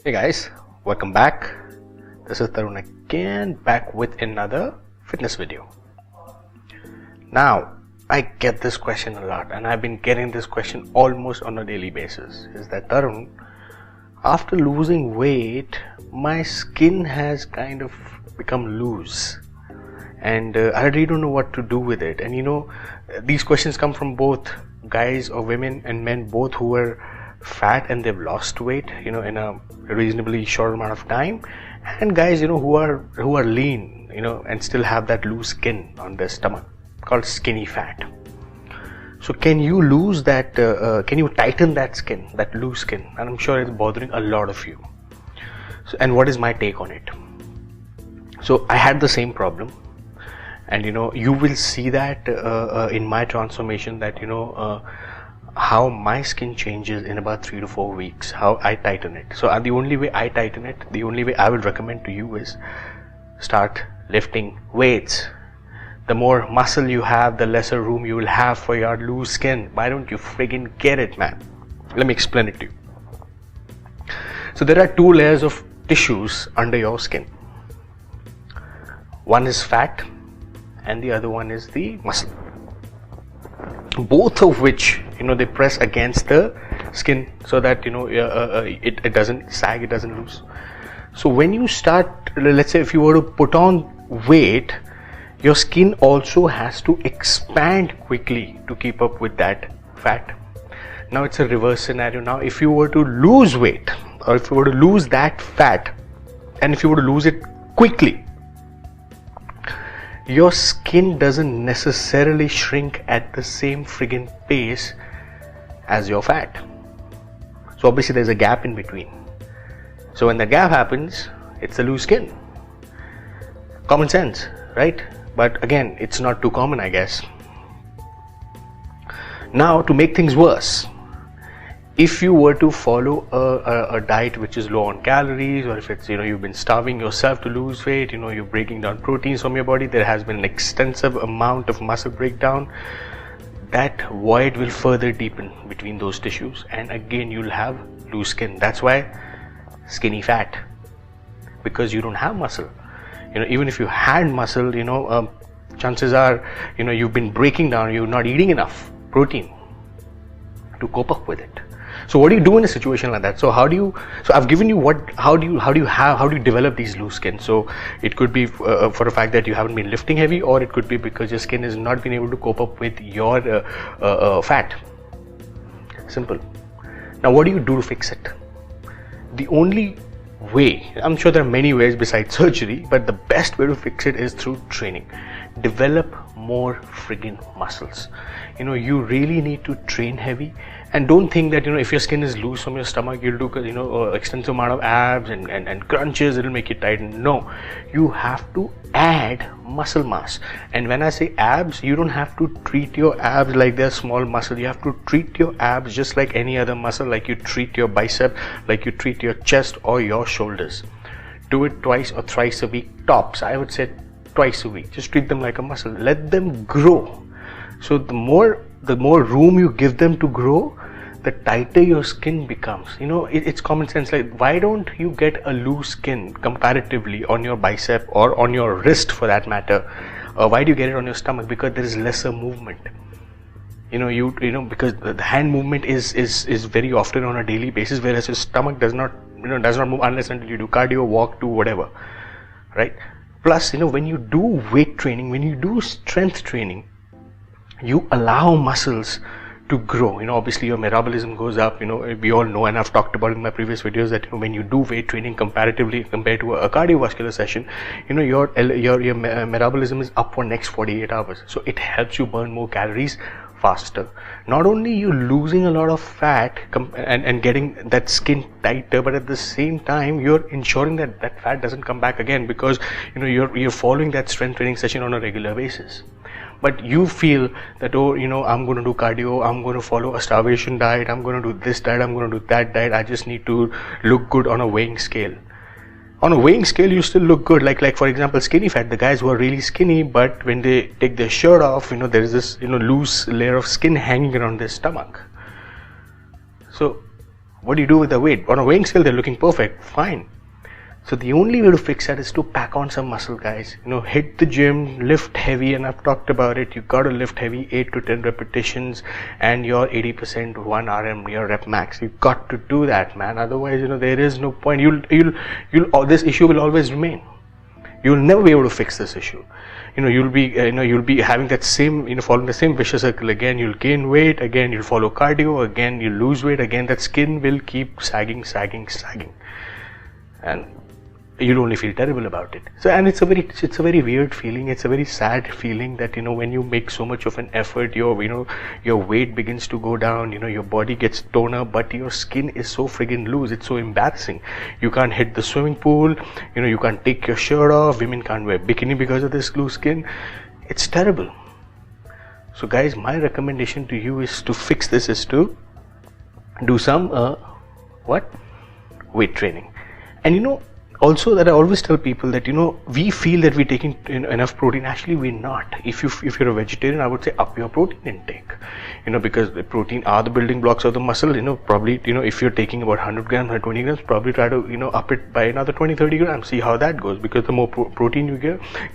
Hey guys, welcome back. This is Tarun again, back with another fitness video. Now, I get this question a lot, and I've been getting this question almost on a daily basis. Is that Tarun, after losing weight, my skin has kind of become loose, and I really don't know what to do with it. And these questions come from both guys or women and men, both who are fat and they've lost weight in a reasonably short amount of time, and guys who are lean and still have that loose skin on their stomach called skinny fat. So can you lose that can you tighten that skin, that loose skin? And I'm sure it's bothering a lot of you. So, and what is my take on it? So I had the same problem, and you will see that in my transformation, that how my skin changes in about 3 to 4 weeks, how I tighten it. So the only way I tighten it, the only way I will recommend to you is start lifting weights. The more muscle you have, the lesser room you will have for your loose skin. Why don't you friggin' get it, man? Let me explain it to you. So there are 2 layers of tissues under your skin. One is fat and the other one is the muscle. Both of which they press against the skin so that it doesn't sag, it doesn't lose. So when you start, let's say if you were to put on weight, your skin also has to expand quickly to keep up with that fat. Now it's a reverse scenario. Now if you were to lose weight, or if you were to lose that fat, and if you were to lose it quickly, your skin doesn't necessarily shrink at the same friggin' pace as your fat. So obviously there's a gap in between. So when the gap happens, it's a loose skin. Common sense, right? But again, it's not too common, I guess. Now, to make things worse, if you were to follow a diet which is low on calories, or if it's you've been starving yourself to lose weight, you're breaking down proteins from your body, there has been an extensive amount of muscle breakdown, that void will further deepen between those tissues, and again you'll have loose skin. That's why skinny fat, because you don't have muscle. Even if you had muscle, chances are you've been breaking down, you're not eating enough protein to cope up with it. So what do you do in a situation like that? So I've given you how do you develop these loose skin? So it could be for a fact that you haven't been lifting heavy, or it could be because your skin has not been able to cope up with your fat. Simple. Now what do you do to fix it? The only way, I'm sure there are many ways besides surgery, but the best way to fix it is through training. Develop more friggin' muscles. You really need to train heavy, and don't think that if your skin is loose from your stomach, you'll do extensive amount of abs and crunches, it'll make it tighten. No, you have to add muscle mass. And when I say abs, you don't have to treat your abs like they're small muscle. You have to treat your abs just like any other muscle, like you treat your bicep, like you treat your chest or your shoulders. Do it twice or thrice a week tops. I would say twice a week. Just treat them like a muscle. Let them grow. So the more room you give them to grow, the tighter your skin becomes. It's common sense. Like, why don't you get a loose skin comparatively on your bicep or on your wrist, for that matter? Why do you get it on your stomach? Because there is lesser movement. Because the hand movement is very often on a daily basis, whereas your stomach does not move unless until you do cardio, walk, do whatever, right? Plus, when you do weight training, when you do strength training, you allow muscles to grow. Obviously your metabolism goes up. We all know, and I've talked about in my previous videos, that when you do weight training comparatively compared to a cardiovascular session, your metabolism is up for next 48 hours. So it helps you burn more calories faster. Not only you losing a lot of fat and getting that skin tighter, but at the same time you're ensuring that that fat doesn't come back again, because you're following that strength training session on a regular basis. But you feel that, I'm going to do cardio, I'm going to follow a starvation diet, I'm going to do this diet, I'm going to do that diet, I just need to look good on a weighing scale. On a weighing scale, you still look good. Like for example, skinny fat, the guys who are really skinny, but when they take their shirt off, there is this loose layer of skin hanging around their stomach. So what do you do with the weight? On a weighing scale, they're looking perfect, fine. So the only way to fix that is to pack on some muscle, guys. Hit the gym, lift heavy, and I've talked about it. You gotta lift heavy, 8 to 10 repetitions, and your 80% 1 RM, your rep max. You got to do that, man. Otherwise, there is no point. This issue will always remain. You'll never be able to fix this issue. You'll be having that same, following the same vicious circle again. You'll gain weight again. You'll follow cardio again. You'll lose weight again. That skin will keep sagging, and you'll only feel terrible about it. So, and it's a very weird feeling. It's a very sad feeling that when you make so much of an effort, your weight begins to go down. Your body gets toner, but your skin is so friggin' loose. It's so embarrassing. You can't hit the swimming pool. You can't take your shirt off. Women can't wear bikini because of this loose skin. It's terrible. So, guys, my recommendation to you is to fix this. Is to do some weight training. And also, that I always tell people that we feel that we're taking enough protein. Actually, we're not. If you're a vegetarian, I would say up your protein intake. Because the protein are the building blocks of the muscle. Probably if you're taking about 100 grams or 20 grams, probably try to up it by another 20-30 grams. See how that goes. Because the more protein you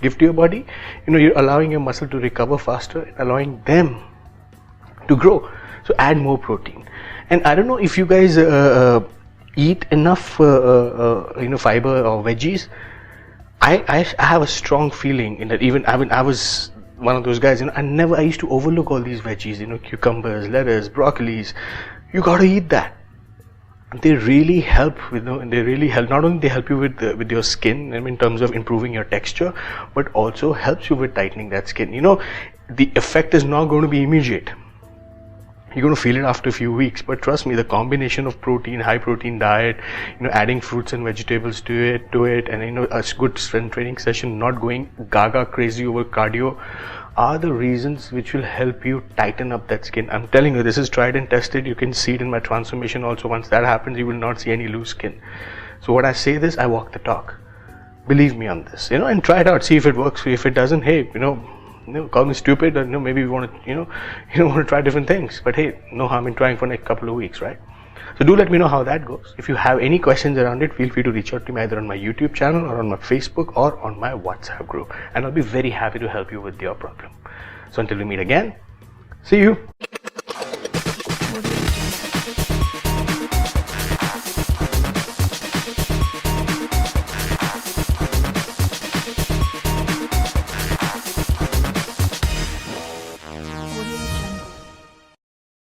give to your body, you're allowing your muscle to recover faster and allowing them to grow. So add more protein. And I don't know if you guys eat enough fiber or veggies. I have a strong feeling in that. Even I was one of those guys. I used to overlook all these veggies. Cucumbers, lettuce, broccolis. You got to eat that. They really help they really help. Not only they help you with your skin, in terms of improving your texture, but also helps you with tightening that skin. The effect is not going to be immediate. You're going to feel it after a few weeks, but trust me, the combination of protein, high protein diet, adding fruits and vegetables to it, and a good strength training session, not going gaga crazy over cardio, are the reasons which will help you tighten up that skin. I'm telling you, this is tried and tested. You can see it in my transformation also. Once that happens, you will not see any loose skin. So what I say this, I walk the talk. Believe me on this, and try it out. See if it works. If it doesn't, hey, call me stupid, or maybe we want to, want to try different things. But hey, no harm in trying for next couple of weeks, right? So do let me know how that goes. If you have any questions around it, feel free to reach out to me either on my YouTube channel or on my Facebook or on my WhatsApp group, and I'll be very happy to help you with your problem. So until we meet again, see you.